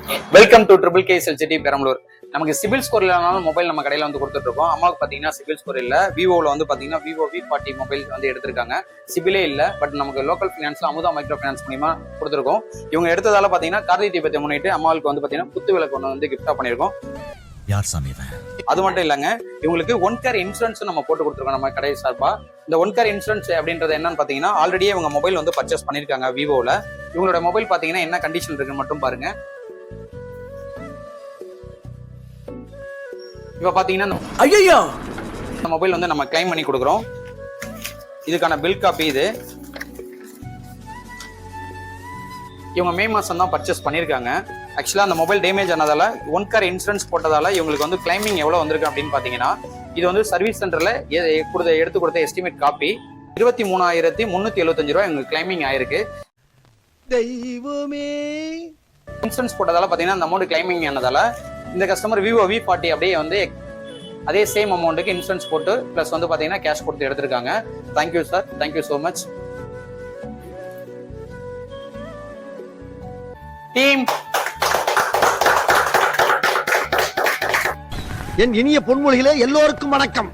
Welcome to triple K LCD Perambalur. நமக்கு CIBIL score இல்லைனாலும் mobile நம்ம கடையில வந்து கொடுத்துட்டு இருக்கோம். அம்மாவுக்கு பாத்தீங்கன்னா சிபில் ஸ்கோர் இல்ல, விவோல வந்து பாத்தீங்கன்னா விவோ V40 மொபைல் வந்து எடுத்திருக்காங்க. சிபிலே இல்ல, பட் நமக்கு லோக்கல் பினான்ஸ்ல அமுதா மைக்ரோ பினான்ஸ் மூலியமா கொடுத்துருக்கோம். இவங்க எடுத்ததால பாத்தீங்கன்னா கார்த்திகை தீபத்தை முன்னிட்டு அம்மாவுக்கு வந்து பாத்தீங்கன்னா குத்து விளக்கு ஒன்று வந்து கிஃப்டா பண்ணிருக்கோம். யார் சாமி? அது மட்டும் இல்லங்க, இவங்களுக்கு 1 கேர் இன்சூரன்ஸ் நம்ம போட்டு கொடுத்துருக்கோம் நம்ம கடை சார்பா. இந்த 1 கேர் இன்சூரன்ஸ் அப்படின்றது என்னன்னு பாத்தீங்கன்னா, ஆல்ரெடியே இவங்க மொபைல் வந்து பர்ச்சேஸ் பண்ணிருக்காங்க விவோல. இவங்களோட மொபைல் பாத்தீங்கன்னா என்ன கண்டிஷன் இருக்குன்னு மட்டும் பாருங்க. இப்ப பாத்தீங்கன்னா ஐயோ, இந்த மொபைல் வந்து நம்ம கிளைம் பண்ணி கொடுக்குறோம். இதுக்கான பில் காப்பி இது. இவங்க மே மாசம் தான் பர்ச்சேஸ் பண்ணிருக்காங்க. ஆக்சுவலா அந்த மொபைல் டேமேஜ் ஆனதால 1 கேர் இன்சூரன்ஸ் போட்டதால இவங்களுக்கு வந்து கிளைமிங் எவ்வளவு வந்திருக்கு அப்படின்னு பாத்தீங்கன்னா, இது வந்து சர்வீஸ் சென்டர்ல எடுத்து கொடுத்த எஸ்டிமேட் காப்பி 23,375 ரூபாய் இவங்களுக்கு கிளைமிங் ஆயிருக்கு. தெய்வமே, இன்சூரன்ஸ் போட்டதால பாத்தீங்கன்னா அந்த அமௌண்ட் கிளைமிங் ஆனதால இந்த கஸ்டமர் விவோ V40 அப்படியே வந்து அதே சேம் அமௌண்ட்டுக்கு இன்சூரன்ஸ் போட்டு பிளஸ் வந்து பாத்தீங்கன்னா கேஷ் கொடுத்து எடுத்திருக்காங்க. Thank you sir, thank you so much team. என் இனிய பொன்மொழிகளே, எல்லோருக்கும் வணக்கம்.